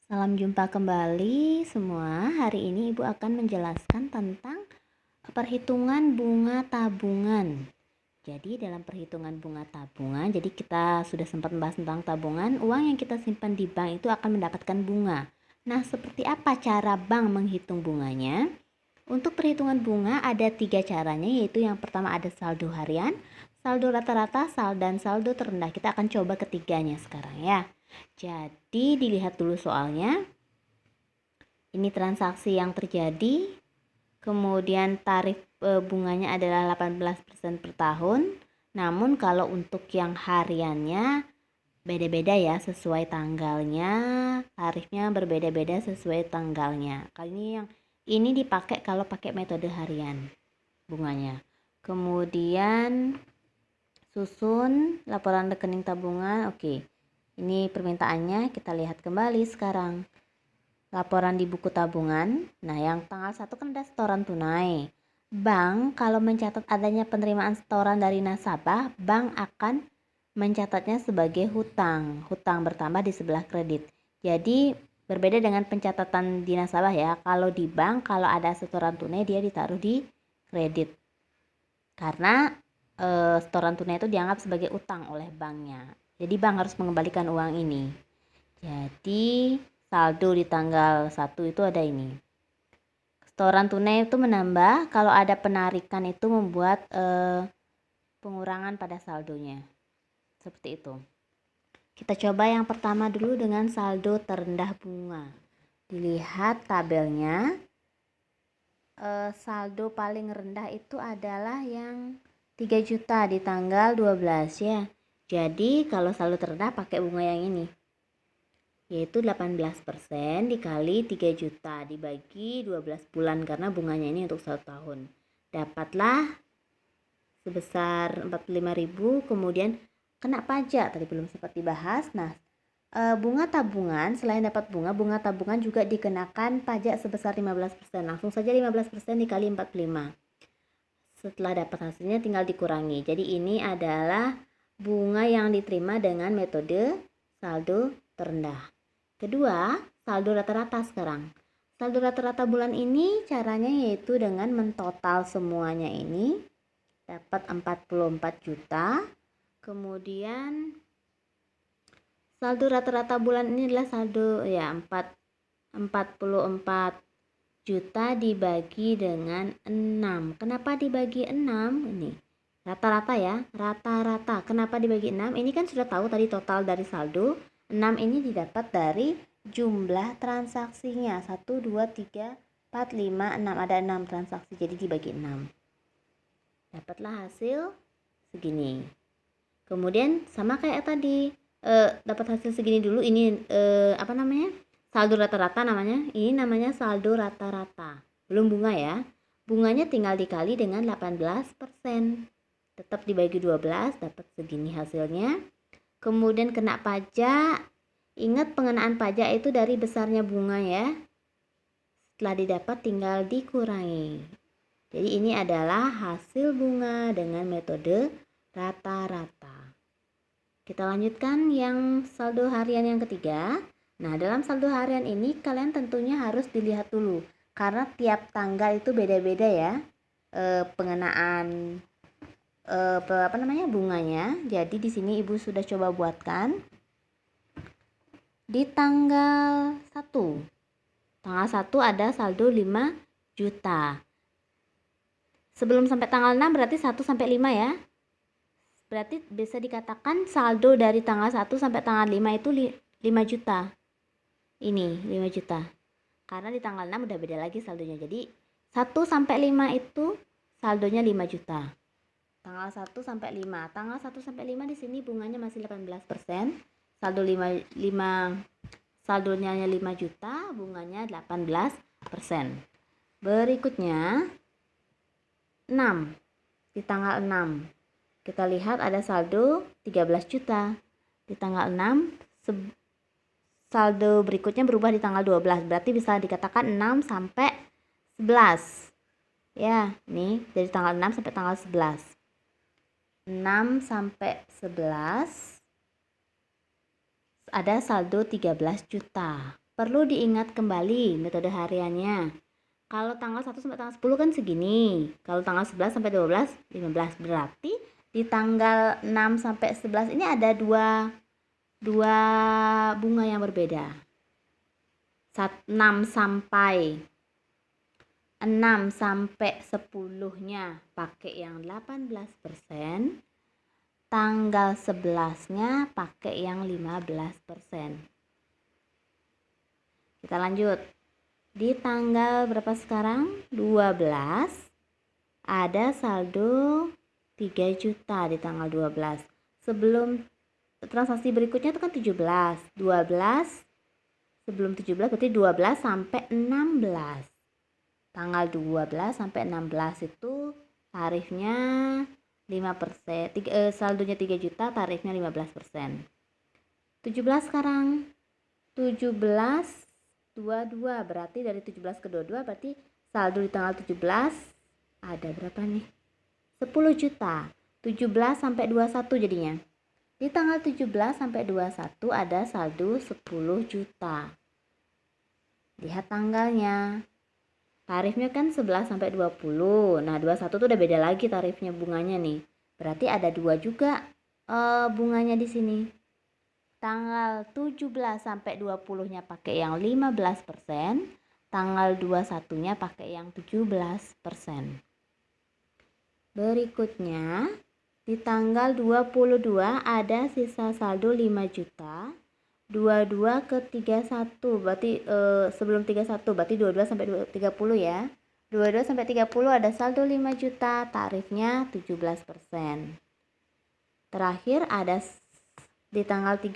Salam jumpa kembali semua. Hari ini Ibu akan menjelaskan tentang perhitungan bunga tabungan. Jadi dalam perhitungan bunga tabungan, jadi kita sudah sempat membahas tentang tabungan, uang yang kita simpan di bank itu akan mendapatkan bunga. Nah, seperti apa cara bank menghitung bunganya? Untuk perhitungan bunga ada 3 caranya, yaitu yang pertama ada saldo harian, saldo rata-rata, dan saldo terendah. Kita akan coba ketiganya sekarang ya. Jadi dilihat dulu soalnya. Ini transaksi yang terjadi. Kemudian tarif bunganya adalah 18% per tahun. Namun kalau untuk yang hariannya beda-beda ya, sesuai tanggalnya. Tarifnya berbeda-beda sesuai tanggalnya. Kali ini dipakai kalau pakai metode harian bunganya. Kemudian susun laporan rekening tabungan. Oke. Ini permintaannya, kita lihat kembali sekarang. Laporan di buku tabungan. Nah, yang tanggal 1 kan ada setoran tunai. Bank kalau mencatat adanya penerimaan setoran dari nasabah, bank akan mencatatnya sebagai hutang. Hutang bertambah di sebelah kredit. Jadi berbeda dengan pencatatan di nasabah ya. Kalau di bank, kalau ada setoran tunai dia ditaruh di kredit. Karena setoran tunai itu dianggap sebagai utang oleh banknya. Jadi bank harus mengembalikan uang ini. Jadi saldo di tanggal 1 itu ada ini. Setoran tunai itu menambah, kalau ada penarikan itu membuat pengurangan pada saldonya. Seperti itu. Kita coba yang pertama dulu dengan saldo terendah bunga. Dilihat tabelnya. Saldo paling rendah itu adalah yang 3 juta di tanggal 12 ya. Jadi kalau saldo terendah pakai bunga yang ini, yaitu 18% dikali 3 juta dibagi 12 bulan karena bunganya ini untuk 1 tahun. Dapatlah sebesar 45.000, kemudian kena pajak tadi belum sempat dibahas. Nah, bunga tabungan selain dapat bunga tabungan juga dikenakan pajak sebesar 15%. Langsung saja 15% dikali 45. Setelah dapat hasilnya tinggal dikurangi. Jadi ini adalah bunga yang diterima dengan metode saldo terendah. Kedua, saldo rata-rata sekarang. Saldo rata-rata bulan ini caranya yaitu dengan mentotal semuanya ini dapat 44 juta. Kemudian saldo rata-rata bulan ini adalah saldo ya 44 juta dibagi dengan 6. Kenapa dibagi 6? Ini rata-rata ya, rata-rata. Kenapa dibagi 6? Ini kan sudah tahu tadi total dari saldo. 6 ini didapat dari jumlah transaksinya. 1, 2, 3, 4, 5, 6. Ada 6 transaksi, jadi dibagi 6. Dapatlah hasil segini. Kemudian sama kayak tadi, dapat hasil segini dulu. Ini apa namanya? Saldo rata-rata namanya. Ini namanya saldo rata-rata. Belum bunga ya. Bunganya tinggal dikali dengan 18%. Tetap dibagi 12, dapat segini hasilnya. Kemudian kena pajak. Ingat pengenaan pajak itu dari besarnya bunga ya. Setelah didapat tinggal dikurangi. Jadi ini adalah hasil bunga dengan metode rata-rata. Kita lanjutkan yang saldo harian yang ketiga. Nah, dalam saldo harian ini kalian tentunya harus dilihat dulu karena tiap tanggal itu beda-beda ya pengenaan bunganya. Jadi di sini Ibu sudah coba buatkan di tanggal 1. Tanggal 1 ada saldo 5 juta. Sebelum sampai tanggal 6 berarti 1 sampai 5 ya. Berarti bisa dikatakan saldo dari tanggal 1 sampai tanggal 5 itu 5 juta. Ini 5 juta. Karena di tanggal 6 udah beda lagi saldonya. Jadi 1 sampai 5 itu saldonya 5 juta. Tanggal 1 sampai 5. Tanggal 1 sampai 5 di sini bunganya masih 18%. Saldo 5 saldonya 5 juta, bunganya 18%. Berikutnya 6. Di tanggal 6 kita lihat ada saldo 13 juta. Di tanggal 6 saldo berikutnya berubah di tanggal 12. Berarti bisa dikatakan 6 sampai 11. Ya, nih dari tanggal 6 sampai tanggal 11. 6 sampai 11 ada saldo 13 juta. perlu diingat kembali metode hariannya. Kalau tanggal 1 sampai tanggal 10 kan segini. Kalau tanggal 11 sampai 12, 15. Berarti di tanggal 6 sampai 11 ini ada dua bunga yang berbeda. 6 sampai 10-nya pakai yang 18%, tanggal 11-nya pakai yang 15%. Kita lanjut. Di tanggal berapa sekarang? 12. Ada saldo 3 juta di tanggal 12. Sebelum transaksi berikutnya itu kan 17. 12 sebelum 17 berarti 12 sampai 16. Tanggal 12 sampai 16 itu tarifnya 5%, saldonya 3 juta, tarifnya 15%. 17 sekarang. 17 22 berarti dari 17 ke 22 berarti saldo di tanggal 17 ada berapa nih? 10 juta. 17 sampai 21 jadinya. Di tanggal 17 sampai 21 ada saldo 10 juta. Lihat tanggalnya. Tarifnya kan 11 sampai 20. Nah, 21 tuh udah beda lagi tarifnya bunganya nih. Berarti ada 2 juga bunganya di sini. Tanggal 17 sampai 20-nya pakai yang 15%, tanggal 21-nya pakai yang 17%. Berikutnya, di tanggal 22 ada sisa saldo 5 juta. 22 ke 31 berarti sebelum 31 berarti 22 sampai 30 ya. 22 sampai 30 ada saldo 5 juta, tarifnya 17%. Terakhir ada di tanggal 30